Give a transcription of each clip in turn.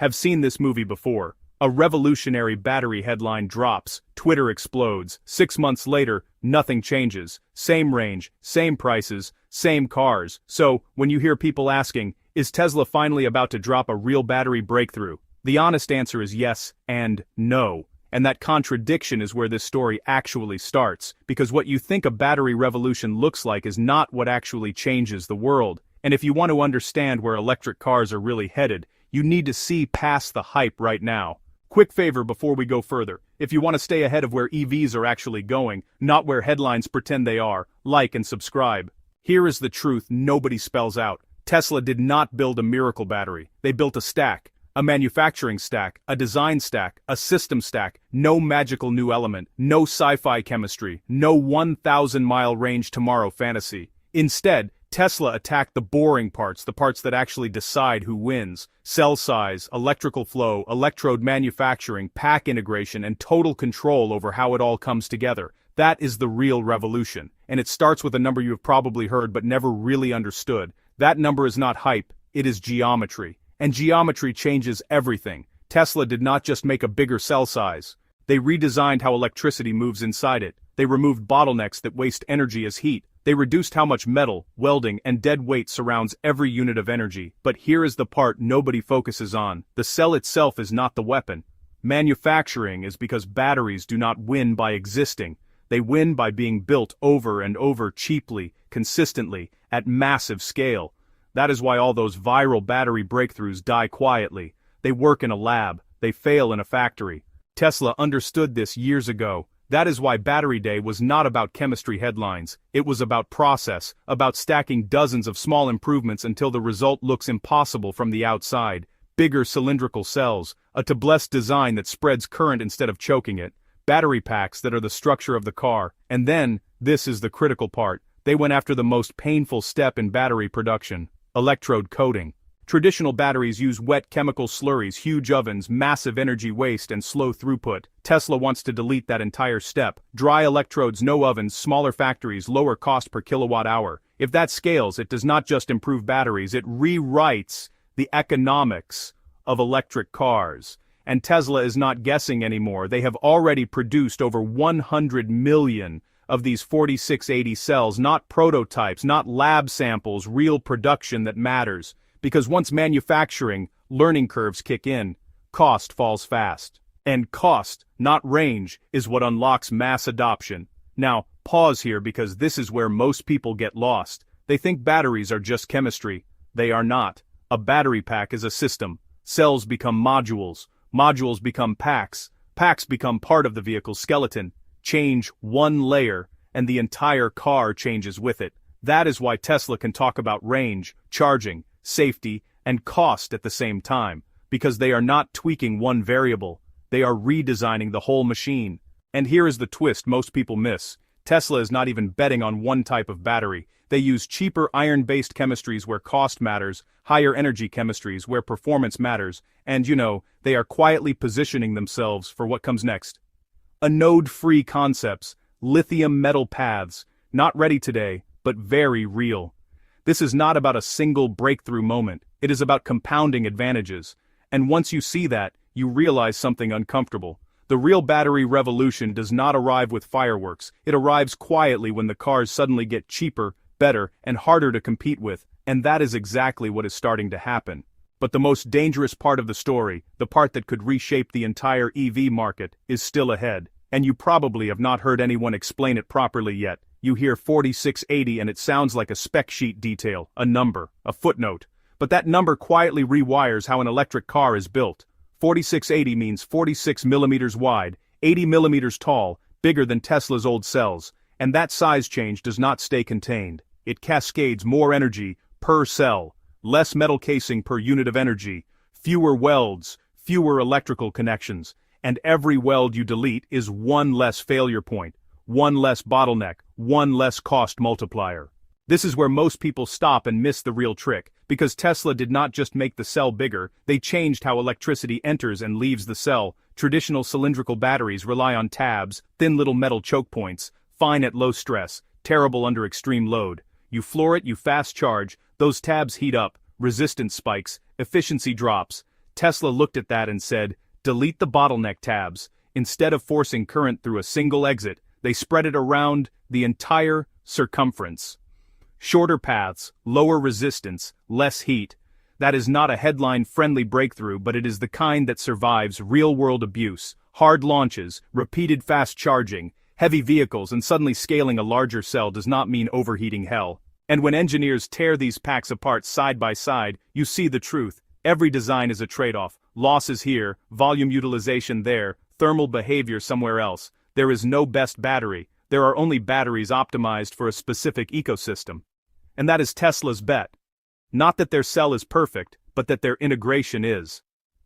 have seen this movie before. A revolutionary battery headline drops, Twitter explodes, 6 months later, nothing changes. Same range, same prices, same cars. So, when you hear people asking, is Tesla finally about to drop a real battery breakthrough? The honest answer is yes and no. And that contradiction is where this story actually starts, because what you think a battery revolution looks like is not what actually changes the world. And if you want to understand where electric cars are really headed, you need to see past the hype right now. Quick favor before we go further, if you want to stay ahead of where EVs are actually going, not where headlines pretend they are, like and subscribe. Here is the truth nobody spells out. Tesla did not build a miracle battery, they built a stack. A manufacturing stack, a design stack, a system stack, no magical new element, no sci-fi chemistry, no 1,000-mile range tomorrow fantasy. Instead, Tesla attacked the boring parts, the parts that actually decide who wins. Cell size, electrical flow, electrode manufacturing, pack integration, and total control over how it all comes together. That is the real revolution. And it starts with a number you have probably heard but never really understood. That number is not hype, it is geometry. And geometry changes everything. Tesla did not just make a bigger cell size. They redesigned how electricity moves inside it. They removed bottlenecks that waste energy as heat. They reduced how much metal, welding, and dead weight surrounds every unit of energy. But here is the part nobody focuses on. The cell itself is not the weapon. Manufacturing is because batteries do not win by existing. They win by being built over and over cheaply, consistently, at massive scale. That is why all those viral battery breakthroughs die quietly. They work in a lab, they fail in a factory. Tesla understood this years ago. That is why Battery Day was not about chemistry headlines. It was about process, about stacking dozens of small improvements until the result looks impossible from the outside. Bigger cylindrical cells, a tubeless design that spreads current instead of choking it, battery packs that are the structure of the car, and then, this is the critical part, they went after the most painful step in battery production. Electrode coating. Traditional batteries use wet chemical slurries, huge ovens, massive energy waste, and slow throughput. Tesla wants to delete that entire step. Dry electrodes, no ovens, smaller factories, lower cost per kilowatt hour. If that scales, it does not just improve batteries, it rewrites the economics of electric cars. And Tesla is not guessing anymore. They have already produced over 100 million of these 4680 cells, not prototypes, not lab samples, real production that matters. Because once manufacturing, learning curves kick in, cost falls fast. And cost, not range, is what unlocks mass adoption. Now, pause here because this is where most people get lost. They think batteries are just chemistry. They are not. A battery pack is a system. Cells become modules. Modules become packs. Packs become part of the vehicle's skeleton. Change one layer, and the entire car changes with it. That is why Tesla can talk about range, charging, safety, and cost at the same time, because they are not tweaking one variable, they are redesigning the whole machine. And here is the twist most people miss. Tesla is not even betting on one type of battery. They use cheaper iron-based chemistries where cost matters, higher energy chemistries where performance matters, and they are quietly positioning themselves for what comes next. Anode-free concepts, lithium metal paths, not ready today, but very real. This is not about a single breakthrough moment, it is about compounding advantages. And once you see that, you realize something uncomfortable. The real battery revolution does not arrive with fireworks, it arrives quietly when the cars suddenly get cheaper, better, and harder to compete with, and that is exactly what is starting to happen. But the most dangerous part of the story, the part that could reshape the entire EV market, is still ahead. And you probably have not heard anyone explain it properly yet. You hear 4680 and it sounds like a spec sheet detail, a number, a footnote. But that number quietly rewires how an electric car is built. 4680 means 46 millimeters wide, 80 millimeters tall, bigger than Tesla's old cells. And that size change does not stay contained. It cascades more energy per cell, less metal casing per unit of energy, fewer welds, fewer electrical connections. And every weld you delete is one less failure point, one less bottleneck, one less cost multiplier. This is where most people stop and miss the real trick, because Tesla did not just make the cell bigger, they changed how electricity enters and leaves the cell. Traditional cylindrical batteries rely on tabs, thin little metal choke points, fine at low stress, terrible under extreme load. You floor it, you fast charge, those tabs heat up, resistance spikes, efficiency drops. Tesla looked at that and said, delete the bottleneck tabs. Instead of forcing current through a single exit, they spread it around the entire circumference. Shorter paths, lower resistance, less heat. That is not a headline-friendly breakthrough, but it is the kind that survives real-world abuse, hard launches, repeated fast charging, heavy vehicles, and suddenly scaling a larger cell does not mean overheating hell. And when engineers tear these packs apart side by side, you see the truth. Every design is a trade-off. Losses here, volume utilization there, thermal behavior somewhere else. There is no best battery. There are only batteries optimized for a specific ecosystem. And that is Tesla's bet. Not that their cell is perfect, but that their integration is.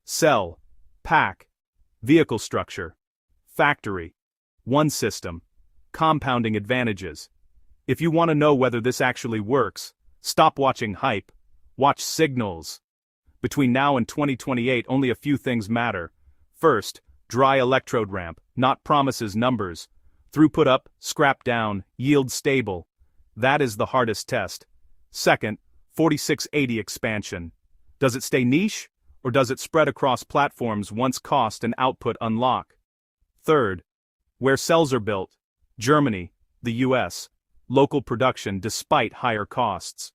Cell, pack, vehicle structure, factory, one system, compounding advantages. If you want to know whether this actually works, stop watching hype, watch signals. Between now and 2028, only a few things matter. First, dry electrode ramp, not promises, numbers. Throughput up, scrap down, yield stable. That is the hardest test. Second, 4680 expansion. Does it stay niche, or does it spread across platforms once cost and output unlock? Third, where cells are built, Germany, the US, local production despite higher costs.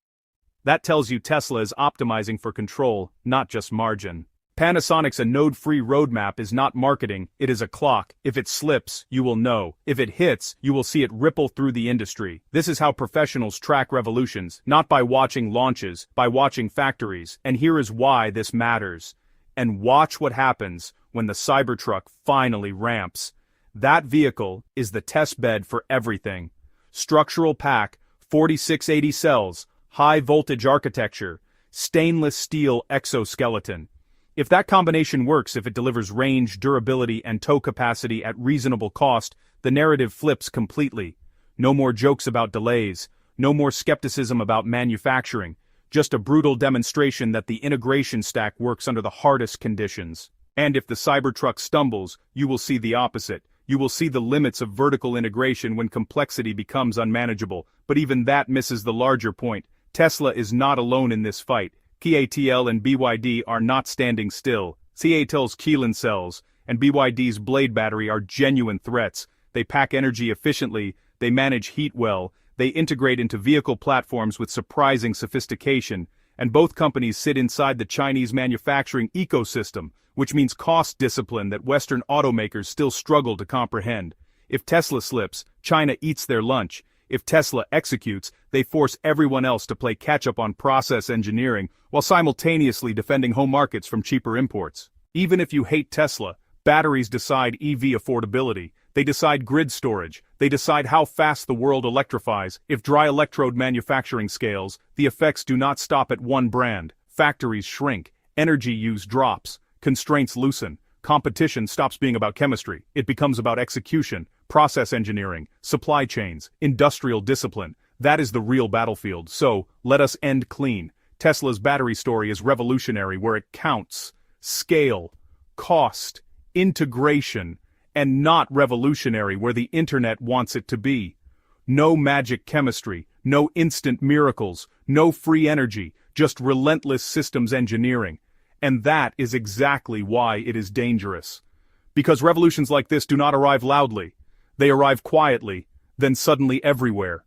That tells you Tesla is optimizing for control, not just margin. Panasonic's node-free roadmap is not marketing, it is a clock. If it slips, you will know. If it hits, you will see it ripple through the industry. This is how professionals track revolutions, not by watching launches, by watching factories. And here is why this matters. And watch what happens when the Cybertruck finally ramps. That vehicle is the test bed for everything. Structural pack, 4680 cells, high voltage architecture, stainless steel exoskeleton. If that combination works, if it delivers range, durability, and tow capacity at reasonable cost, the narrative flips completely. No more jokes about delays, no more skepticism about manufacturing, just a brutal demonstration that the integration stack works under the hardest conditions. And if the Cybertruck stumbles, you will see the opposite. You will see the limits of vertical integration when complexity becomes unmanageable, but even that misses the larger point. Tesla is not alone in this fight. CATL and BYD are not standing still. CATL's Keelan cells and BYD's Blade battery are genuine threats. They pack energy efficiently, they manage heat well, they integrate into vehicle platforms with surprising sophistication, and both companies sit inside the Chinese manufacturing ecosystem, which means cost discipline that Western automakers still struggle to comprehend. If Tesla slips, China eats their lunch. If Tesla executes, they force everyone else to play catch-up on process engineering, while simultaneously defending home markets from cheaper imports. Even if you hate Tesla, batteries decide EV affordability. They decide grid storage. They decide how fast the world electrifies. If dry electrode manufacturing scales, the effects do not stop at one brand. Factories shrink. Energy use drops. Constraints loosen. Competition stops being about chemistry. It becomes about execution, process engineering, supply chains, industrial discipline. That is the real battlefield. So, let us end clean. Tesla's battery story is revolutionary where it counts. Scale, cost, integration, and not revolutionary where the internet wants it to be. No magic chemistry, no instant miracles, no free energy, just relentless systems engineering. And that is exactly why it is dangerous. Because revolutions like this do not arrive loudly. They arrive quietly, then suddenly everywhere.